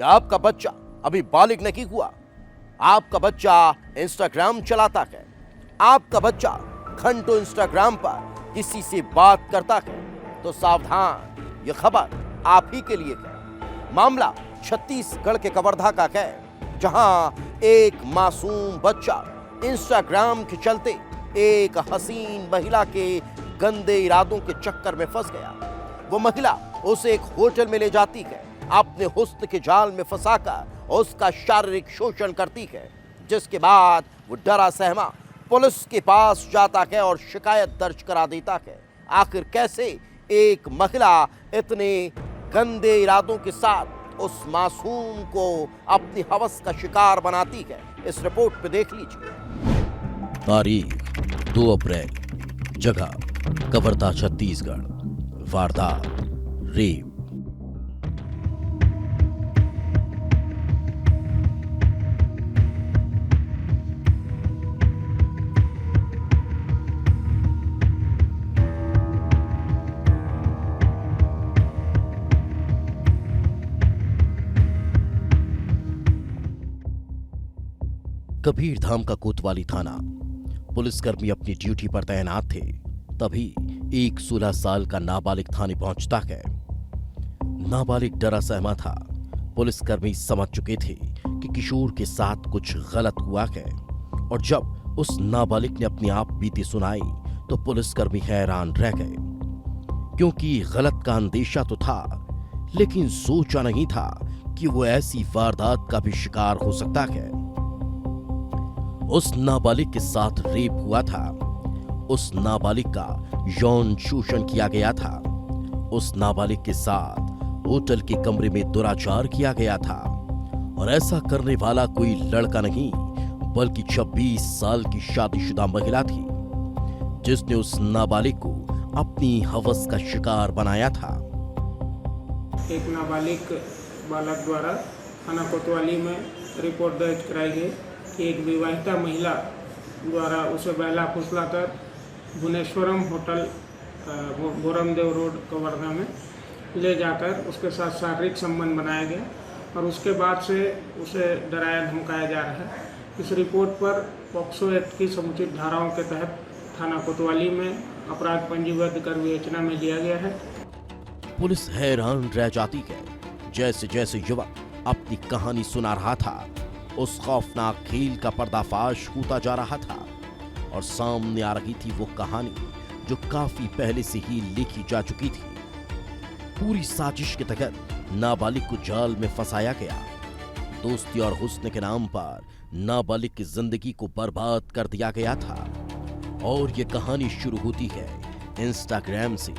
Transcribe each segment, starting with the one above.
कि आपका बच्चा अभी बालिग नहीं हुआ, आपका बच्चा इंस्टाग्राम चलाता है, आपका बच्चा घंटों इंस्टाग्राम पर किसी से बात करता है, तो सावधान, यह खबर आप ही के लिए है। मामला छत्तीसगढ़ के कवर्धा का है, जहां एक मासूम बच्चा इंस्टाग्राम के चलते एक हसीन महिला के गंदे इरादों के चक्कर में फंस गया। वो महिला उसे एक होटल में ले जाती है, अपने हुस्न के जाल में फंसाकर उसका शारीरिक शोषण करती है, जिसके बाद वो डरा सहमा पुलिस के पास जाता है और शिकायत दर्ज करा देता है। आखिर कैसे एक महिला इतने गंदे इरादों के साथ उस मासूम को अपनी हवस का शिकार बनाती है, इस रिपोर्ट पे देख लीजिए। तारीख 2 अप्रैल, जगह कवर्धा छत्तीसगढ़, वारदात रेप। कबीरधाम का कोतवाली थाना। पुलिसकर्मी अपनी ड्यूटी पर तैनात थे, तभी एक 16 साल का नाबालिग थाने पहुंचता है। नाबालिग डरा सहमा था। पुलिसकर्मी समझ चुके थे कि किशोर के साथ कुछ गलत हुआ है, और जब उस नाबालिग ने अपनी आप बीती सुनाई तो पुलिसकर्मी हैरान रह गए, क्योंकि गलत का अंदेशा तो था, लेकिन सोचा नहीं था कि वो ऐसी वारदात का भी शिकार हो सकता है। उस नाबालिग के साथ रेप हुआ था, उस नाबालिग का यौन शोषण किया गया था, उस नाबालिग के साथ होटल के कमरे में दुराचार किया गया था, और ऐसा करने वाला कोई लड़का नहीं बल्कि 26 साल की शादीशुदा महिला थी, जिसने उस नाबालिग को अपनी हवस का शिकार बनाया था। एक नाबालिग बालक द्वारा थाना कोतवाली में रिपोर्ट दर्ज कराई गई कि एक विवाहिता महिला द्वारा उसे बहला फुसलाकर भुवनेश्वरम होटल बोरमदेव रोड कवर्धा में ले जाकर उसके साथ शारीरिक संबंध बनाया गया, और उसके बाद से उसे डराया धमकाया जा रहा है। इस रिपोर्ट पर पॉक्सो एक्ट की समुचित धाराओं के तहत थाना कोतवाली में अपराध पंजीबद्ध कर विवेचना में लिया गया है। पुलिस हैरान रह जाती है। जैसे जैसे युवक अपनी कहानी सुना रहा था, उस खौफनाक खेल का पर्दाफाश होता जा रहा था, और सामने आ रही थी वो कहानी जो काफी पहले से ही लिखी जा चुकी थी। पूरी साजिश के तहत नाबालिग को जाल में फंसाया गया। दोस्ती और हुस्न के नाम पर नाबालिग की जिंदगी को बर्बाद कर दिया गया था। और ये कहानी शुरू होती है इंस्टाग्राम से,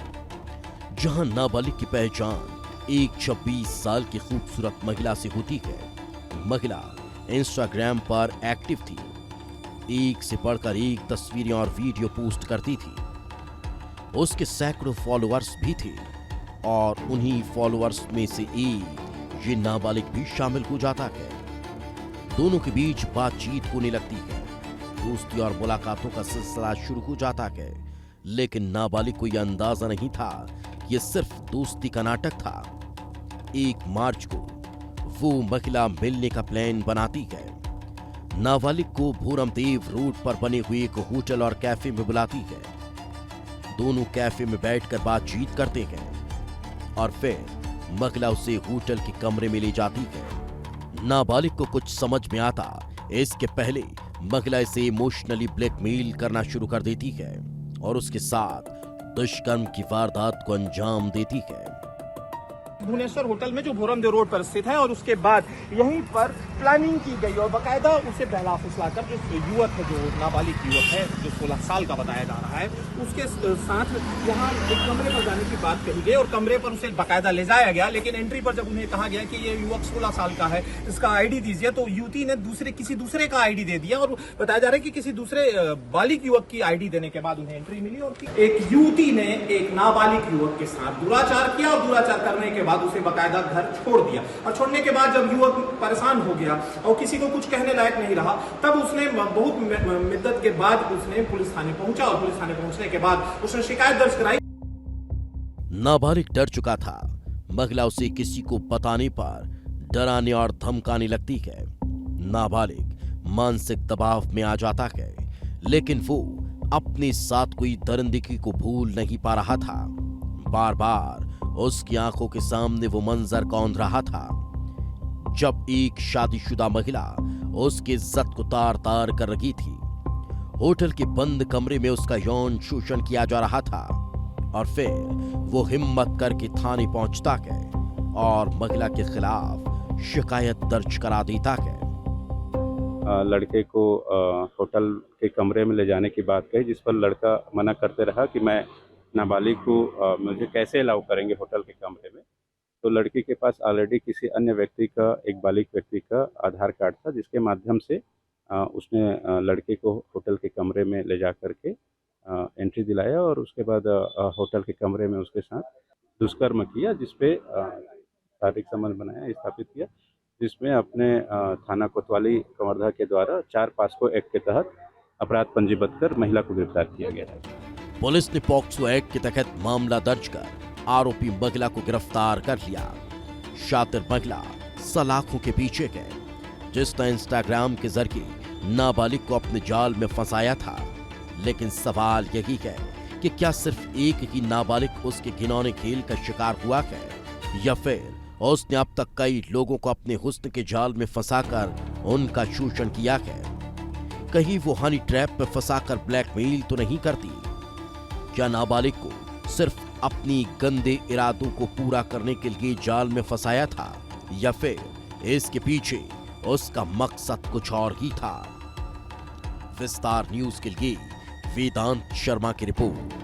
जहां नाबालिग की पहचान एक 26 साल की खूबसूरत महिला से होती है। महिला इंस्टाग्राम पर एक्टिव थी, एक से बढ़कर एक तस्वीरें और वीडियो पोस्ट करती थी। उसके सैकड़ों फॉलोअर्स भी थे, और उन्हीं फॉलोअर्स में से एक ये नाबालिग भी शामिल हो जाता है। दोनों के बीच बातचीत होने लगती है, दोस्ती और मुलाकातों का सिलसिला शुरू हो जाता है। लेकिन नाबालिग को यह अंदाजा नहीं था ये सिर्फ दोस्ती का नाटक था। 1 मार्च को वो महिला मिलने का प्लान बनाती है। नाबालिग को भोरमदेव रोड पर बने हुए एक होटल और कैफे में बुलाती है। दोनों कैफे में बैठकर बातचीत करते हैं, और फिर महिला उसे होटल के कमरे में ले जाती है। नाबालिग को कुछ समझ में आता इसके पहले महिला इसे इमोशनली ब्लैकमेल करना शुरू कर देती है, और उसके साथ दुष्कर्म की वारदात को अंजाम देती है। भुवनेश्वर होटल में जो भोरमदेव रोड पर स्थित है, और उसके बाद यहीं पर प्लानिंग की गई और बाकायदा उसे बहला फुसलाकर जो युवक है, जो नाबालिग युवक है जो 16 साल का बताया जा रहा है, उसके साथ यहाँ एक कमरे पर जाने की बात कही गई, और कमरे पर उसे बाकायदा ले जाया गया। लेकिन एंट्री पर जब उन्हें कहा गया कि ये युवक 16 साल का है, इसका आईडी दीजिए, तो युवती ने किसी दूसरे का आईडी दे दिया, और बताया जा रहा है कि किसी दूसरे बालिग युवक की आईडी देने के बाद उन्हें एंट्री मिली, और एक युवती ने एक नाबालिग युवक के साथ दुराचार किया, और दुराचार करने के बाद उसे बाकायदा घर छोड़ दिया। और छोड़ने के बाद जब युवक परेशान हो गया और किसी को कुछ कहने लायक नहीं रहा, तब उसने बहुत मुद्दत के बाद उसने पुलिस थाने पहुंचा, और पुलिस थाने पहुंचने के बाद उसने शिकायत दर्ज कराई। नाबालिग डर चुका था। महिला उसे किसी को बताने पर डराने और धमकाने लगती है। नाबालिग मानसिक दबाव में आ जाता है, लेकिन वो अपने साथ कोई दरिंदगी को भूल नहीं पा रहा था। बार बार उसकी आंखों के सामने वो मंजर कौंध रहा था जब एक शादीशुदा महिला उसकी इज्जत को तार तार कर रही थी। होटल के बंद कमरे में उसका यौन शोषण किया जा रहा था और फिर वो हिम्मत करके थाने पहुंचता है और महिला के खिलाफ शिकायत दर्ज करा देता है। लड़के को होटल के कमरे में ले जाने की बात कही, जिस पर लड़का मना करते रहा कि मैं नाबालिग को मुझे कैसे अलाउ करेंगे होटल के कमरे में। तो लड़की के पास ऑलरेडी किसी अन्य व्यक्ति का, एक बालिग व्यक्ति का आधार कार्ड था, जिसके माध्यम से उसने लड़के को होटल के कमरे में ले जा कर के एंट्री दिलाया और उसके बाद होटल के कमरे में उसके साथ दुष्कर्म किया, जिसपे शारीरिक संबंध बनाया, स्थापित किया, जिसमें अपने थाना कोतवाली कवर्धा के द्वारा 4 पॉक्सो एक्ट के तहत अपराध पंजीबद्ध कर महिला को गिरफ्तार किया गया है। पुलिस ने पॉक्सो एक्ट के तहत मामला दर्ज कर आरोपी महिला को गिरफ्तार कर लिया। शातिर महिला सलाखों के पीछे है, जिसने इंस्टाग्राम के जरिए नाबालिग को अपने जाल में फंसाया था। लेकिन सवाल यही है कि क्या सिर्फ एक ही नाबालिग उसके घिनौने खेल का शिकार हुआ है या फिर उसने अब तक कई लोगों को अपने हुस्न के जाल में फंसाकर उनका शोषण किया है। कहीं वो हनी ट्रैप में फंसाकर ब्लैकमेल तो नहीं करती? क्या नाबालिग को सिर्फ अपनी गंदे इरादों को पूरा करने के लिए जाल में फंसाया था या फिर इसके पीछे उसका मकसद कुछ और ही था? विस्तार न्यूज के लिए वेदांत शर्मा की रिपोर्ट।